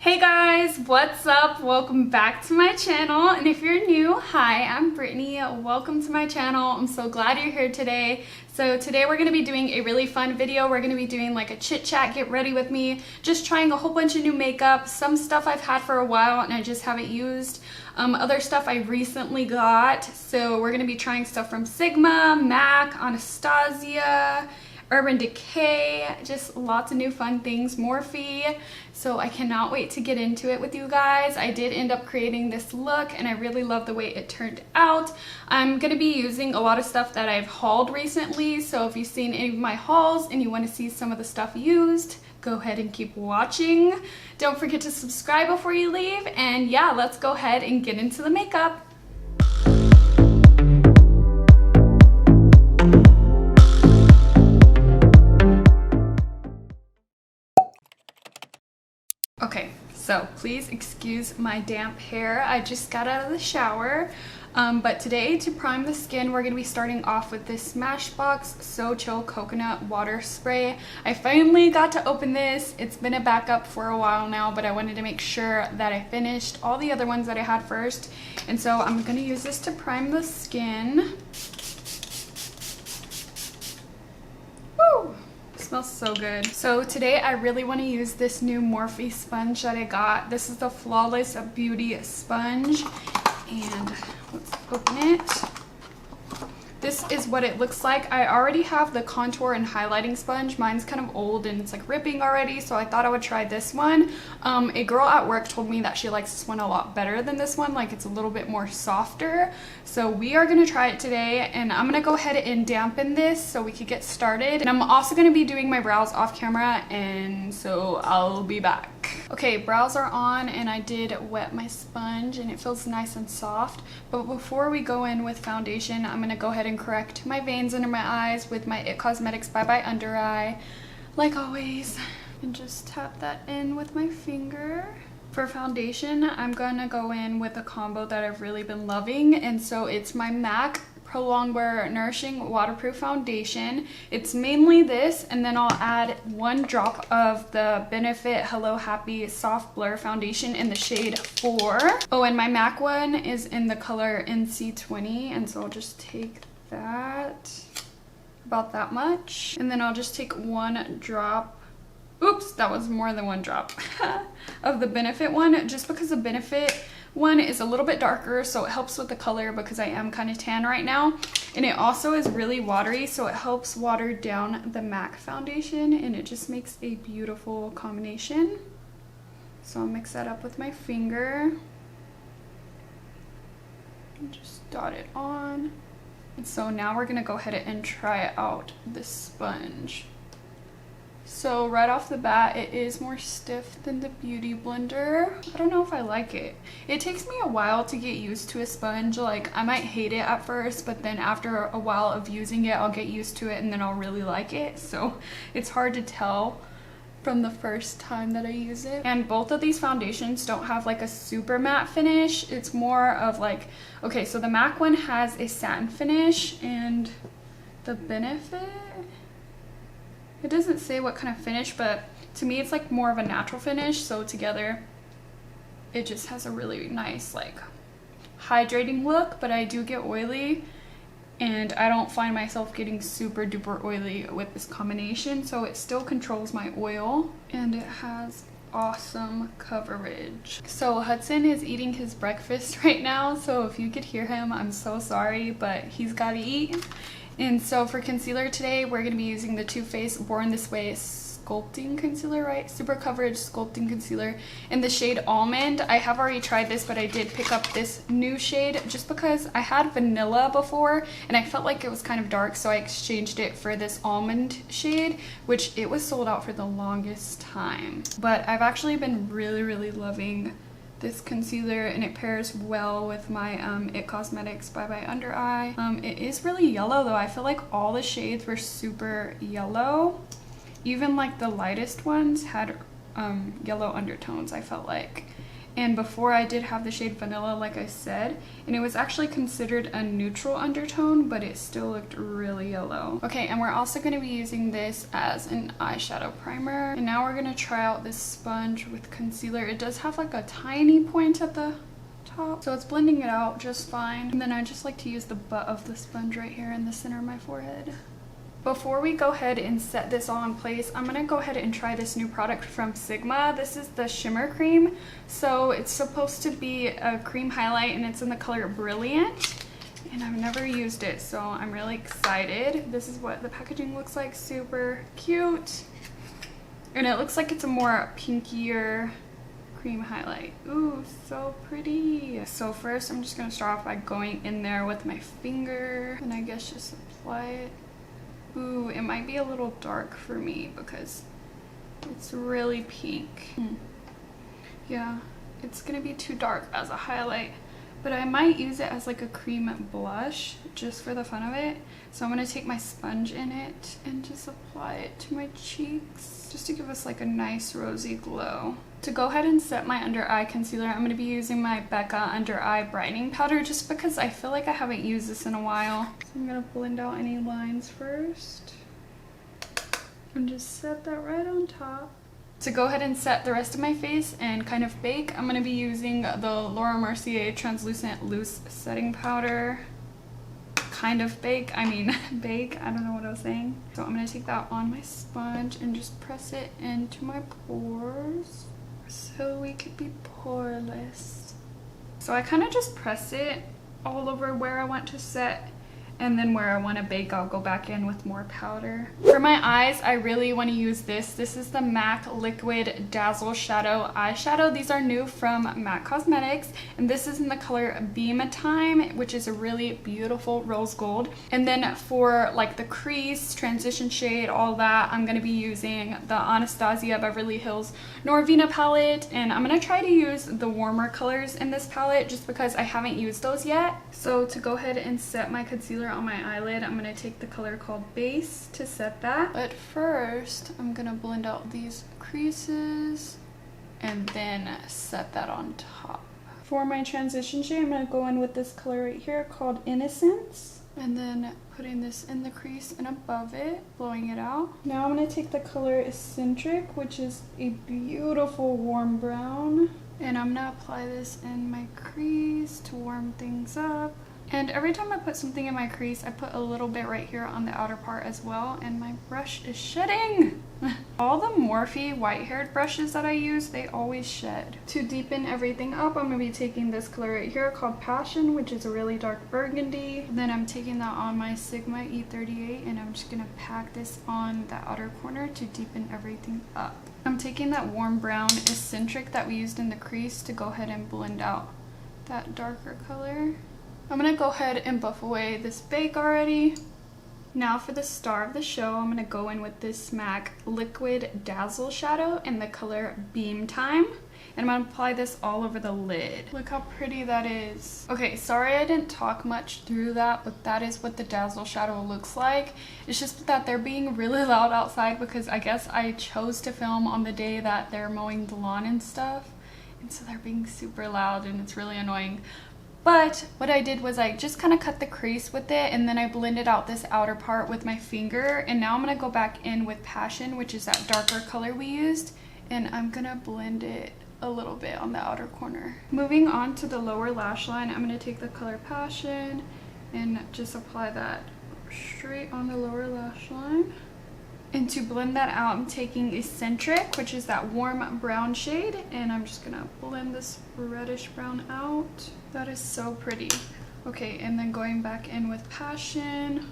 Hey guys, what's up? Welcome back to my channel, and if you're new, hi, I'm Brittany. Welcome to my channel. I'm so glad you're here today. So today we're going to be doing a really fun video. We're going to be doing like a chit chat, get ready with me, just trying a whole bunch of new makeup, some stuff I've had for a while and I just haven't used, other stuff I recently got. So we're going to be trying stuff from Sigma, MAC, Anastasia, Urban Decay, just lots of new fun things, Morphe. So I cannot wait to get into it with you guys. I did end up creating this look and I really love the way it turned out. I'm going to be using a lot of stuff that I've hauled recently, so if you've seen any of my hauls and you want to see some of the stuff used, go ahead and keep watching. Don't forget to subscribe before you leave, and yeah, let's go ahead and get into the makeup. Okay, so please excuse my damp hair. I just got out of the shower. But today, to prime the skin, we're going to be starting off with this Smashbox Socho Coconut Water Spray. I finally got to open this. It's been a backup for a while now, but I wanted to make sure that I finished all the other ones that I had first. And so I'm going to use this to prime the skin. Woo! Smells so good. So today I really want to use this new Morphe sponge that I got. This is the Flawless Beauty sponge, and let's open it. This is what it looks like. I already have the contour and highlighting sponge. Mine's kind of old and it's like ripping already, so I thought I would try this one. A girl at work told me that she likes this one a lot better than this one, like it's a little bit more softer. So we are gonna try it today, and I'm gonna go ahead and dampen this so we could get started. And I'm also gonna be doing my brows off camera, and so I'll be back. Okay, brows are on, and I did wet my sponge and it feels nice and soft. But before we go in with foundation, I'm gonna go ahead and correct my veins under my eyes with my It Cosmetics Bye Bye Under Eye, like always, and just tap that in with my finger. For foundation, I'm gonna go in with a combo that I've really been loving, and so it's my MAC Prolongwear Nourishing Waterproof Foundation. It's mainly this, and then I'll add 1 drop of the Benifit Hello Happy Soft Blur Foundation in the shade 4. Oh, and my MAC one is in the color NC20, and so I'll just take that, about that much, and then I'll just take 1 drop, oops, that was more than 1 drop, of the Benefit one, just because the Benefit one is a little bit darker, so it helps with the color because I am kind of tan right now, and it also is really watery, so it helps water down the MAC foundation, and it just makes a beautiful combination. So I'll mix that up with my finger and just dot it on. And so now we're gonna go ahead and try out this sponge. So right off the bat, it is more stiff than the Beauty Blender. I don't know if I like it. It takes me a while to get used to a sponge. Like, I might hate it at first, but then after a while of using it, I'll get used to it and then I'll really like it. So it's hard to tell from the first time that I use it. And both of these foundations don't have like a super matte finish. It's more of like, okay, so the MAC one has a satin finish, and the Benefit, it doesn't say what kind of finish, but to me it's like more of a natural finish, so together it just has a really nice like hydrating look. But I do get oily, and I don't find myself getting super duper oily with this combination, so it still controls my oil, and it has awesome coverage. So Hudson is eating his breakfast right now, so if you could hear him, I'm so sorry, but he's gotta eat. And so for concealer today, we're going to be using the Too Faced Born This Way Sculpting Concealer, right? Super Coverage Sculpting Concealer in the shade Almond. I have already tried this, but I did pick up this new shade just because I had vanilla before and I felt like it was kind of dark, so I exchanged it for this almond shade, which it was sold out for the longest time. But I've actually been really loving this concealer, and it pairs well with my It Cosmetics Bye Bye Under Eye. It is really yellow though. I feel like all the shades were super yellow. Even like the lightest ones had yellow undertones, I felt like. And before I did have the shade Vanilla, like I said, and it was actually considered a neutral undertone, but it still looked really yellow. Okay, and we're also going to be using this as an eyeshadow primer. And now we're going to try out this sponge with concealer. It does have like a tiny point at the top, so it's blending it out just fine. And then I just like to use the butt of the sponge right here in the center of my forehead. Before we go ahead and set this all in place, I'm gonna go ahead and try this new product from Sigma. This is the Shimmer Cream. So it's supposed to be a cream highlight and it's in the color Brilliant. And I've never used it, so I'm really excited. This is what the packaging looks like, super cute. And it looks like it's a more pinkier cream highlight. Ooh, so pretty. So first I'm just gonna start off by going in there with my finger and I guess just apply it. Ooh, it might be a little dark for me because it's really pink. Yeah, it's gonna be too dark as a highlight, but I might use it as like a cream blush just for the fun of it. So I'm gonna take my sponge in it and just apply it to my cheeks just to give us like a nice rosy glow. To go ahead and set my under eye concealer, I'm going to be using my Becca under eye brightening powder just because I feel like I haven't used this in a while. So I'm going to blend out any lines first and just set that right on top. To go ahead and set the rest of my face and kind of bake, I'm going to be using the Mercier translucent loose setting powder. Kind of bake, I mean bake, I don't know what I was saying. So I'm going to take that on my sponge and just press it into my pores so we could be poreless. So I kind of just press it all over where I want to set, and then where I want to bake I'll go back in with more powder. For my eyes, I really want to use this. This is the MAC Liquid Dazzle Shadow Eyeshadow. These are new from MAC Cosmetics, and this is in the color Beam Time, which is a really beautiful rose gold. And then for like the crease, transition shade, all that, I'm going to be using the Anastasia Beverly Hills Norvina palette, and I'm going to try to use the warmer colors in this palette just because I haven't used those yet. So to go ahead and set my concealer on my eyelid, I'm going to take the color called Base to set that. But first, I'm going to blend out these creases and then set that on top. For my transition shade, I'm going to go in with this color right here called Innocence. And then putting this in the crease and above it, blowing it out. Now I'm going to take the color Eccentric, which is a beautiful warm brown. And I'm going to apply this in my crease to warm things up. And every time I put something in my crease, I put a little bit right here on the outer part as well, and my brush is shedding. All the Morphe white-haired brushes that I use, they always shed. To deepen everything up, I'm going to be taking this color right here called Passion, which is a really dark burgundy. Then I'm taking that on my Sigma E38, and I'm just going to pack this on the outer corner to deepen everything up. I'm taking that warm brown Eccentric that we used in the crease to go ahead and blend out that darker color. I'm going to go ahead and buff away this bake already. Now for the star of the show, I'm going to go in with this MAC Liquid Dazzle Shadow in the color Beam Time. And I'm going to apply this all over the lid. Look how pretty that is. Okay, sorry I didn't talk much through that, but that is what the Dazzle Shadow looks like. It's just that they're being really loud outside because I guess I chose to film on the day that they're mowing the lawn and stuff. And so they're being super loud and it's really annoying. But what I did was I just kind of cut the crease with it, and then I blended out this outer part with my finger. And now I'm going to go back in with Passion, which is that darker color we used, and I'm going to blend it a little bit on the outer corner. Moving on to the lower lash line, I'm going to take the color Passion and just apply that straight on the lower lash line. And to blend that out, I'm taking Eccentric, which is that warm brown shade, and I'm just gonna blend this reddish brown out. That is so pretty. Okay, and then going back in with Passion.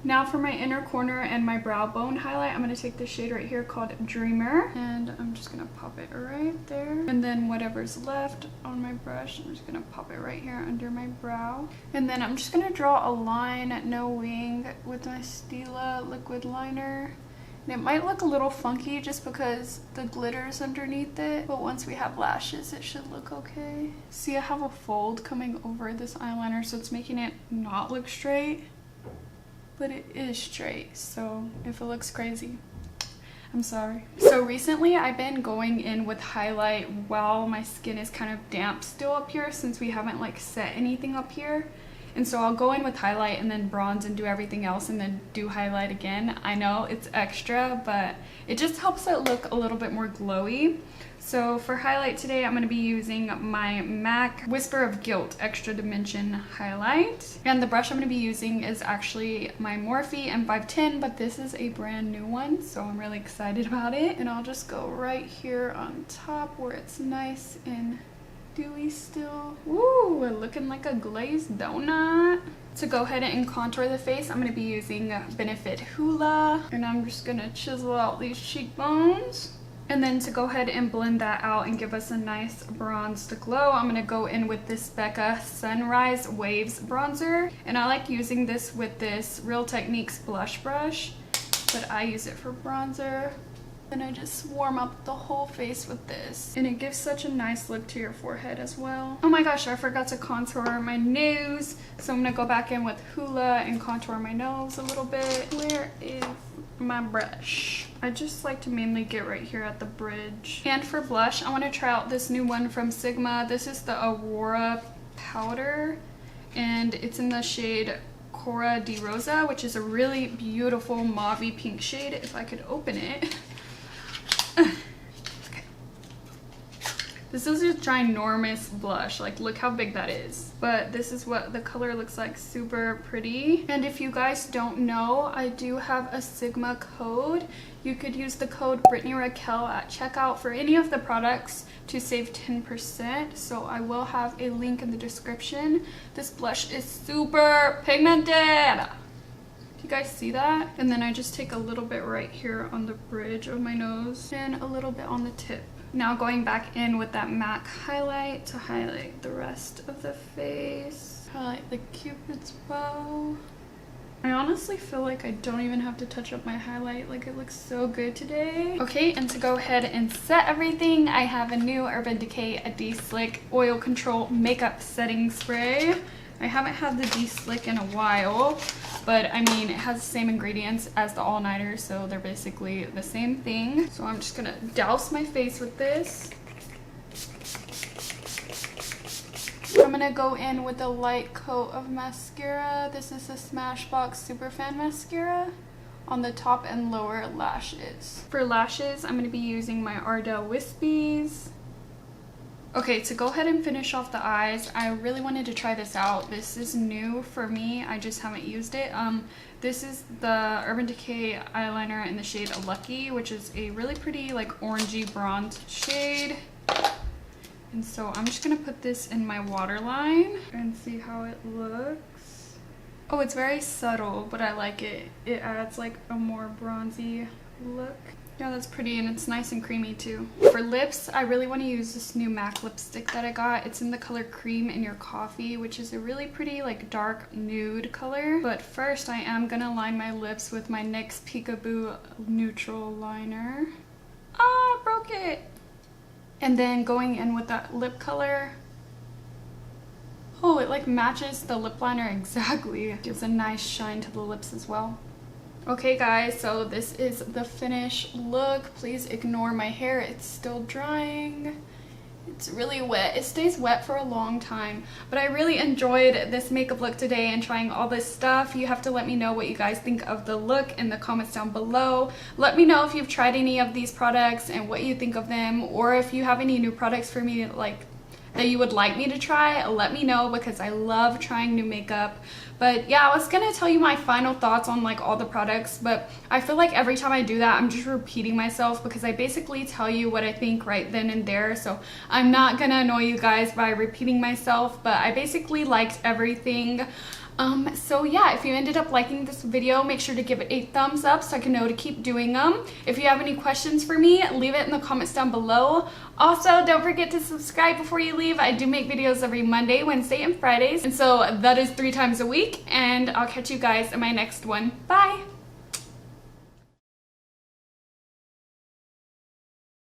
Now for my inner corner and my brow bone highlight, I'm going to take the shade right here called Dreamer, and I'm just going to pop it right there. And then whatever's left on my brush, I'm just going to pop it right here under my brow. And then I'm just going to draw a line, no wing, with my Stila liquid liner. And it might look a little funky just because the glitter's underneath it, but once we have lashes, it should look okay. See, I have a fold coming over this eyeliner, so it's making it not look straight. But it is straight, so if it looks crazy, I'm sorry. So recently I've been going in with highlight while my skin is kind of damp still up here, since we haven't like set anything up here. And so I'll go in with highlight and then bronze and do everything else and then do highlight again. I know it's extra, but it just helps it look a little bit more glowy. So for highlight today, I'm going to be using my MAC Whisper of Guilt Extra Dimension Highlight. And the brush I'm going to be using is actually my Morphe M510, but this is a brand new one, so I'm really excited about it. And I'll just go right here on top where it's nice and dewy still. Woo, looking like a glazed donut. To go ahead and contour the face, I'm going to be using Benifit Hoola. And I'm just going to chisel out these cheekbones. And then to go ahead and blend that out and give us a nice bronzed glow, I'm going to go in with this Becca Sunrise Waves bronzer. And I like using this with this Real Techniques blush brush, but I use it for bronzer. Then I just warm up the whole face with this. And it gives such a nice look to your forehead as well. Oh my gosh, I forgot to contour my nose. So I'm going to go back in with Hoola and contour my nose a little bit. Where is my brush? I just like to mainly get right here at the bridge. And for blush, I want to try out this new one from Sigma. This is the Aurora powder, and it's in the shade Cora de Rosa, which is a really beautiful mauve-y pink shade. If I could open it. Okay. This is a ginormous blush, like look how big that is. But this is what the color looks like, super pretty. And if you guys don't know, I do have a Sigma code. You could use the code BritanyRaquell at checkout for any of the products to save 10%. So I will have a link in the description. This blush is super pigmented. Do you guys see that? And then I just take a little bit right here on the bridge of my nose and a little bit on the tip. Now going back in with that MAC highlight to highlight the rest of the face. Highlight the Cupid's bow. I honestly feel like I don't even have to touch up my highlight. Like, it looks so good today. Okay, and to go ahead and set everything, I have a new Urban Decay De-Slick Oil Control Makeup Setting Spray. I haven't had the De-Slick in a while, but I mean, it has the same ingredients as the All Nighter, so they're basically the same thing. So I'm just gonna douse my face with this. I'm gonna go in with a light coat of mascara. This is the Smashbox Superfan Mascara on the top and lower lashes. For lashes, I'm gonna be using my Ardell Wispies. Okay, to go ahead and finish off the eyes, I really wanted to try this out. This is new for me. I just haven't used it. This is the Urban Decay eyeliner in the shade Lucky, which is a really pretty like orangey bronze shade. And so I'm just gonna put this in my waterline and see how it looks. Oh, it's very subtle, but I like it. It adds like a more bronzy look. Yeah, that's pretty, and it's nice and creamy too. For lips, I really want to use this new MAC lipstick that I got. It's in the color Cream in Your Coffee, which is a really pretty like dark nude color. But first, I am gonna line my lips with my NYX Peekaboo Neutral Liner. Ah, I broke it! And then going in with that lip color. Oh, it like matches the lip liner exactly. It gives a nice shine to the lips as well. Okay guys, so this is the finished look. Please ignore my hair, it's still drying. It's really wet. It stays wet for a long time. But I really enjoyed this makeup look today and trying all this stuff. You have to let me know what you guys think of the look in the comments down below. Let me know if you've tried any of these products and what you think of them, or if you have any new products for me like that you would like me to try. Let me know, because I love trying new makeup. But yeah, I was gonna tell you my final thoughts on like all the products, but I feel like every time I do that, I'm just repeating myself, because I basically tell you what I think right then and there. So I'm not gonna annoy you guys by repeating myself, but I basically liked everything. So yeah, if you ended up liking this video, make sure to give it a thumbs up so I can know to keep doing them. If you have any questions for me, leave it in the comments down below. Also, don't forget to subscribe before you leave. I do make videos every Monday, Wednesday, and Fridays, and so that is 3 times a week, and I'll catch you guys in my next one. Bye!